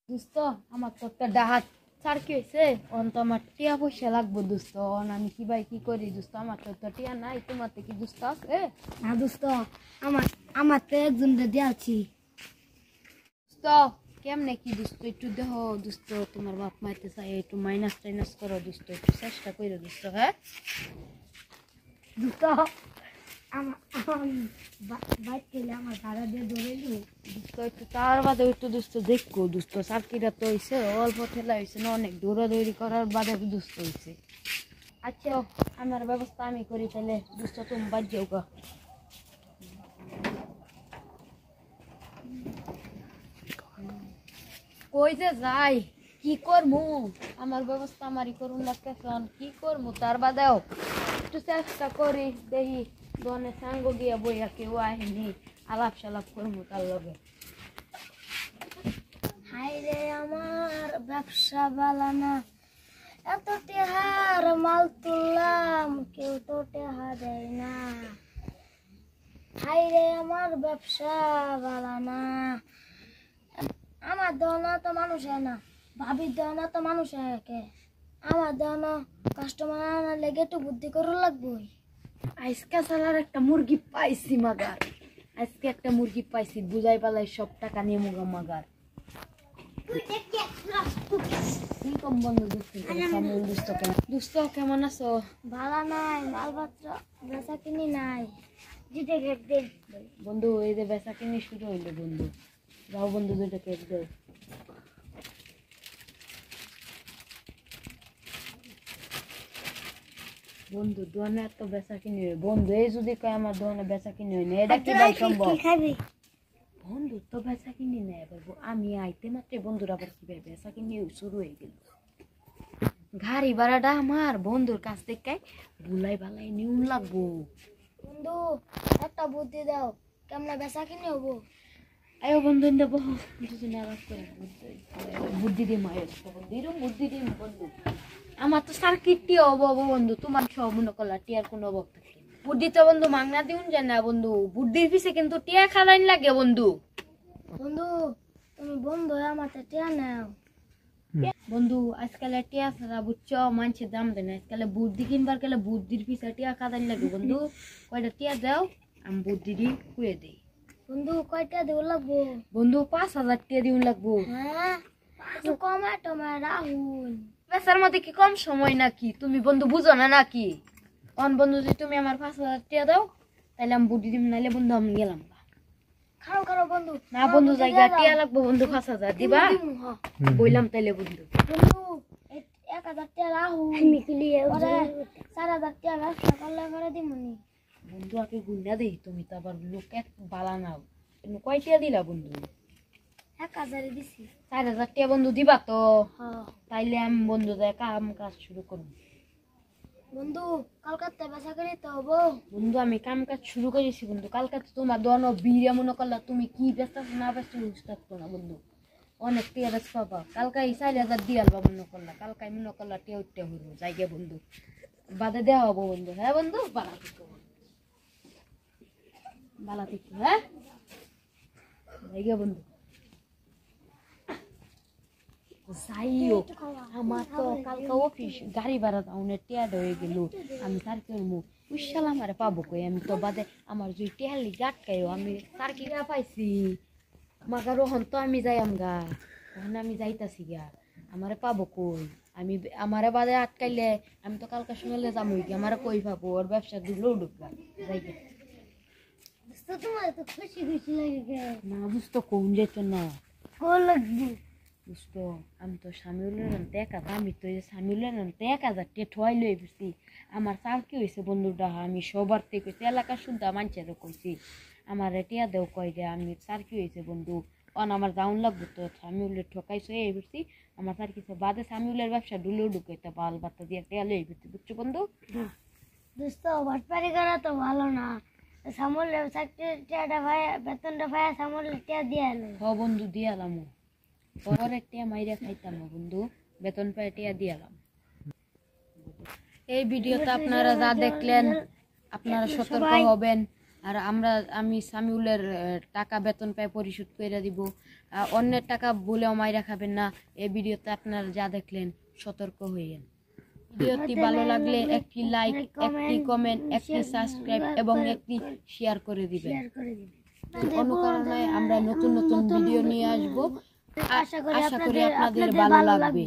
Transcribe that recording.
দোস্ত আমার তো একটা ডাহাত স্যার কি হয়েছে অন তো আমার টিয়া পয়সা লাগবো দোস্ত অন আমি কি করি দোস্ত আমার তো টিয়া নাই তোমার কি দোস্ত আছে না দোস্ত আমার তো একজন দিয়েছি দোস্ত কেমনে কি দোস্ত একটু দেহ দোস্ত তোমার বাপ মাইতে চাই একটু মাইনাস টাইনাস করো দোস্ত একটু চেষ্টা করো দোস্ত হ্যাঁ দোস্ত বাইক গেলে আমার ভাড়া দিয়ে ধরে দোস্ত একটু তার বাদে একটু দোস্ত দেখো দোস্ত চাকরিটা তো হয়েছে অল্প ঠেলা হয়েছে না অনেক দৌড়াদৌড়ি করার বাদে দোস্ত হয়েছে আচ্ছা আমার ব্যবস্থা আমি করি তাহলে দোস্ত তুমি বাদ যাও গা কই যে যাই কি করমু আমার ব্যবস্থা আমারই করুন লাগতেছে কি করমু তার বাদেও একটু চেষ্টা করি দেখি দনে সাঙ্গ গিয়া বইয়া কেউ আহেনি আলাপ সালাপ করমু তার লগে হাই রে আমার ব্যবসা বালানা এত টেহার মাল তুললাম কেউ তো টেহা দেয় না হাই রে আমার ব্যবসা বালানা আমার দেওয়া তো মানুষ হয় না ভাবির দেওয়া তো মানুষ হয় কে আমার দেওয়া কাস্টমার আনার লেগে একটু বুদ্ধি করে লাগবো আজকে সালার একটা মুরগি পাইছি মাগার আজকে একটা মুরগি পাইছি বুঝাই পালাই সব টাকা নিয়ে মুগা মাগার দুস্থ কেমন আছো ভালো নাই মালপত্র বেচা কিনি নাই দিতে কেক দে বন্ধু এই যে বেচা কিনি শুরু হইলো বন্ধু যাও বন্ধু দুটো কেক দাও বন্ধু দোকানে এত বেচা কিনি হয় বন্ধু এই যদি কয় আমার দোকানে বেচা কিনি হয় না এটা কি ভাই সম্ভব বন্ধু তো বেচা কিনি নেই বাবু আমি আইতে মাত্র বন্ধুরা আবার কি ভাই বেচা কিনি শুরু হয়ে গেল গাড়ি ভাড়াটা আমার বন্ধুর কাছ থেকে বুলাই বালাই নিউন লাগবো বন্ধু একটা বুদ্ধি দাও কেমন বেচা কিনি হবো আয়ো বন্ধু দেবো দুজনে আলাপ করে বুদ্ধি দিই মায়ের বন্ধু এরকম বুদ্ধি দিই বন্ধু আমার তো সার্কিটটি অভাব বন্ধু তোমার সব মনে করলা টিয়ার কোনো অভাব থাকে বুদ্ধি তো বন্ধু মাংনা দিউন যায় না বন্ধু বুদ্ধির পিছে কিন্তু টিয়া খালাইন লাগে বন্ধু বন্ধু তুমি বন্ধু আমার টিয়া নাও বন্ধু আজকাল টিয়া ছাড়া বুঝছো মানুষের দাম দেয় না আজকাল বুদ্ধি কিনবার গেলে বুদ্ধির পিছে টিয়া খালাইন লাগে বন্ধু কয়টা টিয়া দাও আমি বুদ্ধিরই কুয়ে দিই বন্ধু কয়টা দেব লাগবো বন্ধু 5,000 টিয়া দিউন লাগবো হ্যাঁ একটু কমায় টমায় রাহুল বেচার মধ্যে কি কম সময় নাকি তুমি বন্ধু বুঝো না নাকি অন বন্ধু যদি তুমি আমার 5,000 টাকা দাও তাহলে আমি বুদ্ধি দিম নাইলে বন্ধু আমি গেলাম খাও খাও বন্ধু না বন্ধু জায়গা টিয়া লাগবো বন্ধু 5,000 দিবা বইলাম তাইলে বন্ধু বন্ধু 1,000 টাকা রাহুল আমি ক্লিয়ার 4,000 টাকা ব্যবসা করলে করে দিমনি বন্ধু আগে গুন্ডা দেই তুমি তো আবার লোক এক বালা নাও তুমি কয় টাকা দিলা বন্ধু 1,000 দিছি 4,000 টাকা বন্ধু দিবা তো হ্যাঁ তাইলে আমি বন্ধু যায় কাজ শুরু করব বন্ধু কলকাতা বেচা করি তো হবো বন্ধু আমি কাজ শুরু করেছি বন্ধু কালকে তো তোমার দোনো বিড়ে মনে করলা তুমি কি ব্যস্ত না ব্যস্ত বুঝতে না বন্ধু অনেক টিয়া বেচ পাবা কালকে 4,000 দিয়ে আলবা মনে করলা কালকে মনে করলা টিয়া উঠতে হইব জায়গা বন্ধু বাদে দেওয়া হবো বন্ধু হ্যাঁ বন্ধু বালা ঠিক হ্যাঁ জায়গা বন্ধু যাইও আমার তো কালকে অফিস গাড়ি ভাড়া দাউনের টিয়াড হয়ে গেল আমি তার করবো উইশাল আমার পাবো কই আমি তো বাদে আমার যদি টিয়ালি গাটকাইও আমি তার কি গা পাইছি মাগার ওহন তো আমি যাই আমগা ওখান আমি যাইতাছি গা আমারে পাবো কই আমি আমারে বাদে আটকাইলে আমি তো কালকে শুনলে যামই কি আমারে কই পাবো ওর ব্যবসা ডুবলেও ডুববা যাইগে তোমার তো খুশি খুশি লাগে না বুঝতো কোন যেত না কোন লাগবে বুঝতো আমি তো স্বামীউলের দেখা আমি তো স্বামীউলের 1,000 টাকা ঠোয়াই লই বুঝছি আমার স্যার কি হয়েছে বন্ধুটা আমি সবার থেকে কইছি এলাকা শুদ্ধ মানুষেরও কইছি আমার টিয়া দেও কই দে আমি স্যার কি হয়েছে বন্ধু অন আমার দাউন লাগবো তো স্বামীউলের ঠকাইছে এই বুঝছি আমার স্যার কিছু বাদে স্বামীউলের ব্যবসা ডুলেও ঢুকাইতে বাল বাচ্চা দিয়ে টিয়া লই বুঝছি বুঝছো বন্ধু দোস্ত বাটপারি করা তো ভালো না সামলে চাকরির টিয়াটা ভাই বেতনটা ভাই সামলে টিয়া দিয়ে এলো হ বন্ধু দিয়ে এলাম পরের টিয়া মাইরা খাইতাম না বন্ধু বেতন পায় টিয়া দিয়ে এলাম এই ভিডিওতে আপনারা যা দেখলেন আপনারা সতর্ক হবেন আর আমি সামিউলের টাকা বেতন পাই পরিশোধ করে দিব। অন্যের টাকা বলেও মাইরা খাবেন না। এই ভিডিওতে আপনারা যা দেখলেন সতর্ক হইয়েন। ভিডিওটি ভালো লাগলে একটি লাইক, একটি কমেন্ট, একটি সাবস্ক্রাইব এবং একটি শেয়ার করে দিবেন। অনুকরণে আমরা নতুন নতুন ভিডিও নিয়ে আসবো। আশা করি আপনাদের ভালো লাগবে।